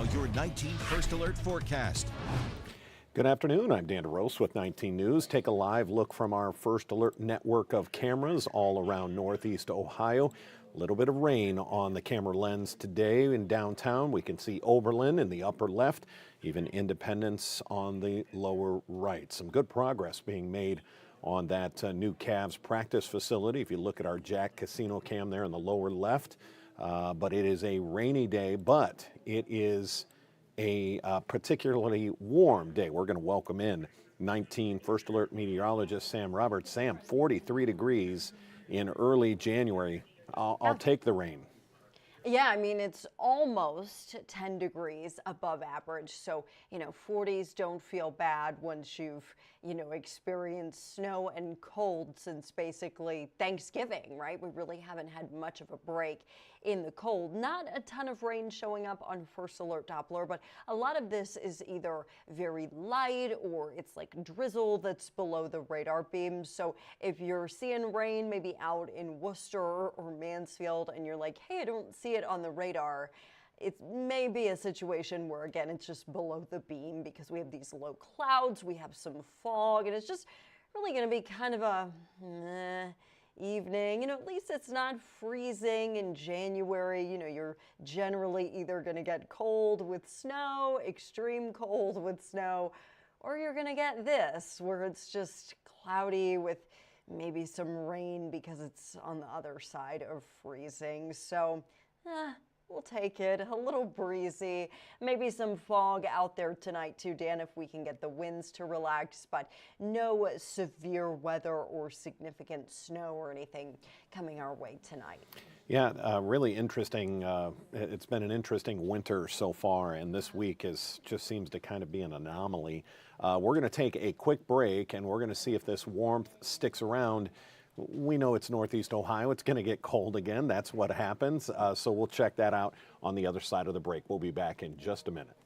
Now your 19 First Alert forecast. Good afternoon, I'm Dan DeRose with 19 News. Take a live look from our First Alert network of cameras all around northeast Ohio. A little bit of rain on the camera lens today in downtown. We can see Oberlin in the upper left, even Independence on the lower right. Some good progress being made on that new Cavs practice facility. If you look at our Jack Casino cam there in the lower left, but it is a rainy day, but it is a particularly warm day. We're going to welcome in 19 First Alert meteorologist Sam Roberts. Sam, 43 degrees in early January. I'll take the rain. Yeah, I mean, it's almost 10 degrees above average. So, 40s don't feel bad once you've, experienced snow and cold since basically Thanksgiving, right? We really haven't had much of a break in the cold. Not a ton of rain showing up on First Alert Doppler, but a lot of this is either very light or it's like drizzle that's below the radar beam. So if you're seeing rain maybe out in Worcester or Mansfield and you're like, hey, I don't see it on the radar, it may be a situation where, again, it's just below the beam because we have these low clouds, we have some fog, and it's just really going to be kind of a evening. At least it's not freezing in January. You're generally either going to get cold with snow, extreme cold with snow, or you're going to get this where it's just cloudy with maybe some rain because it's on the other side of freezing. So, we'll take it. A little breezy, maybe some fog out there tonight too, Dan, if we can get the winds to relax, but no severe weather or significant snow or anything coming our way tonight. Yeah, really interesting. It's been an interesting winter so far, and this week just seems to kind of be an anomaly. We're going to take a quick break, and we're going to see if this warmth sticks around. We know it's northeast Ohio. It's going to get cold again. That's what happens. So we'll check that out on the other side of the break. We'll be back in just a minute.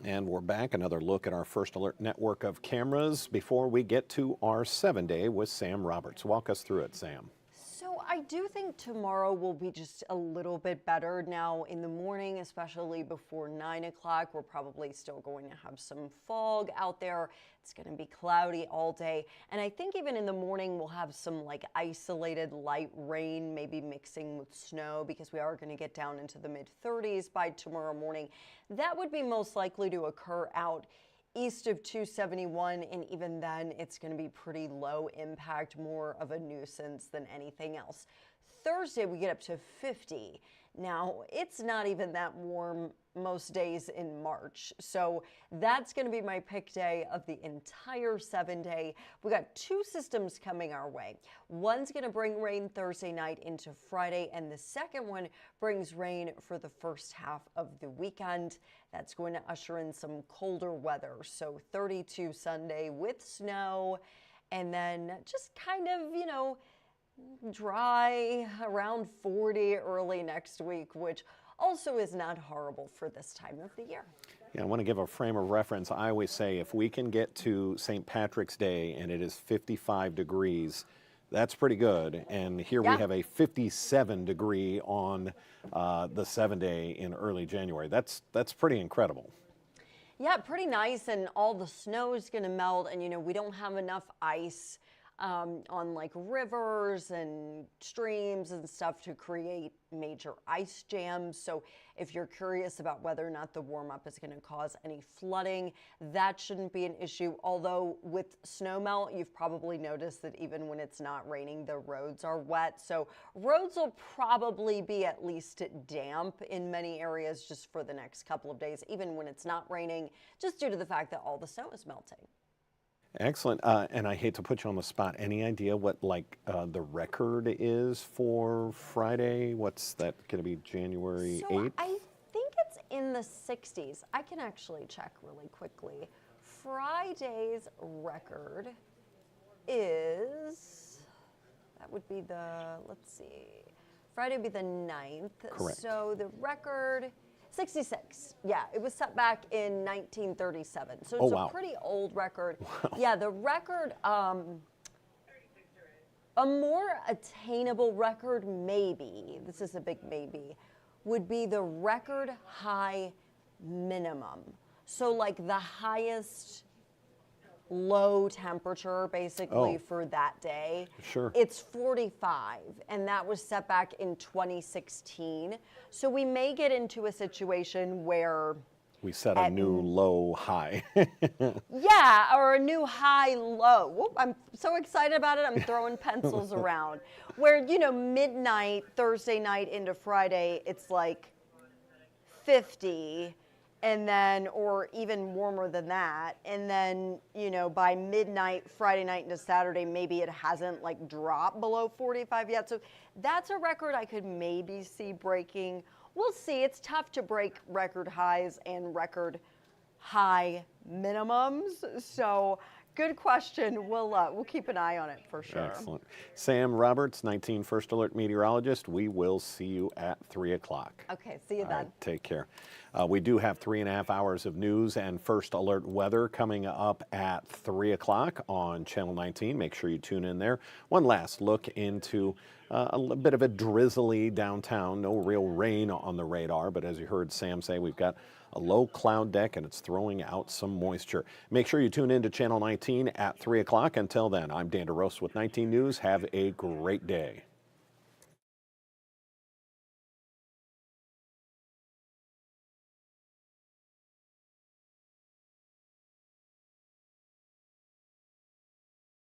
And we're back. Another look at our First Alert network of cameras before we get to our 7-day with Sam Roberts. Walk us through it, Sam. So I do think tomorrow will be just a little bit better. Now in the morning, especially before 9 o'clock, we're probably still going to have some fog out there. It's going to be cloudy all day. And I think even in the morning, we'll have some like isolated light rain, maybe mixing with snow, because we are going to get down into the mid-30s by tomorrow morning. That would be most likely to occur out east of 271, and even then it's going to be pretty low impact, more of a nuisance than anything else. Thursday we get up to 50. Now it's not even that warm most days in March, so that's going to be my pick day of the entire 7-day. We got two systems coming our way. One's going to bring rain Thursday night into Friday, and the second one brings rain for the first half of the weekend. That's going to usher in some colder weather, so 32 Sunday with snow, and then just kind of, dry around 40 early next week, which also is not horrible for this time of the year. Yeah, I want to give a frame of reference. I always say if we can get to St. Patrick's Day and it is 55 degrees, that's pretty good. And here we have a 57 degree on the 7-day in early January. That's pretty incredible. Yeah, pretty nice, and all the snow is going to melt, and we don't have enough ice on like rivers and streams and stuff to create major ice jams. So if you're curious about whether or not the warm up is going to cause any flooding, that shouldn't be an issue. Although with snowmelt, you've probably noticed that even when it's not raining, the roads are wet. So roads will probably be at least damp in many areas just for the next couple of days, even when it's not raining, just due to the fact that all the snow is melting. Excellent. And I hate to put you on the spot. Any idea what the record is for Friday? What's that going to be, January 8th? I think it's in the 60s. I can actually check really quickly. Friday's record is, that would be let's see, Friday would be the 9th. Correct. So the record, 66. Yeah, it was set back in 1937. So it's wow. a pretty old record. Wow. Yeah, the record, a more attainable record, maybe, this is a big maybe, would be the record high minimum. So like the highest low temperature basically for that day. Sure. It's 45, and that was set back in 2016. So we may get into a situation where we set a new low high. yeah, or a new high low. Whoop, I'm so excited about it, I'm throwing pencils around. Where, you know, midnight, Thursday night into Friday, it's like 50. And then, or even warmer than that. And then, you know, by midnight, Friday night into Saturday, maybe it hasn't like dropped below 45 yet. So that's a record I could maybe see breaking. We'll see. It's tough to break record highs and record high minimums. So good question. We'll keep an eye on it for sure. Excellent. Sam Roberts, 19 First Alert meteorologist. We will see you at 3 o'clock. Okay, see you then. All right, take care. We do have 3.5 hours of news and First Alert weather coming up at 3 o'clock on Channel 19. Make sure you tune in there. One last look into a little bit of a drizzly downtown. No real rain on the radar, but as you heard Sam say, we've got a low cloud deck and it's throwing out some moisture. Make sure you tune in to Channel 19 at 3 o'clock. Until then, I'm Dan DeRose with 19 News. Have a great day.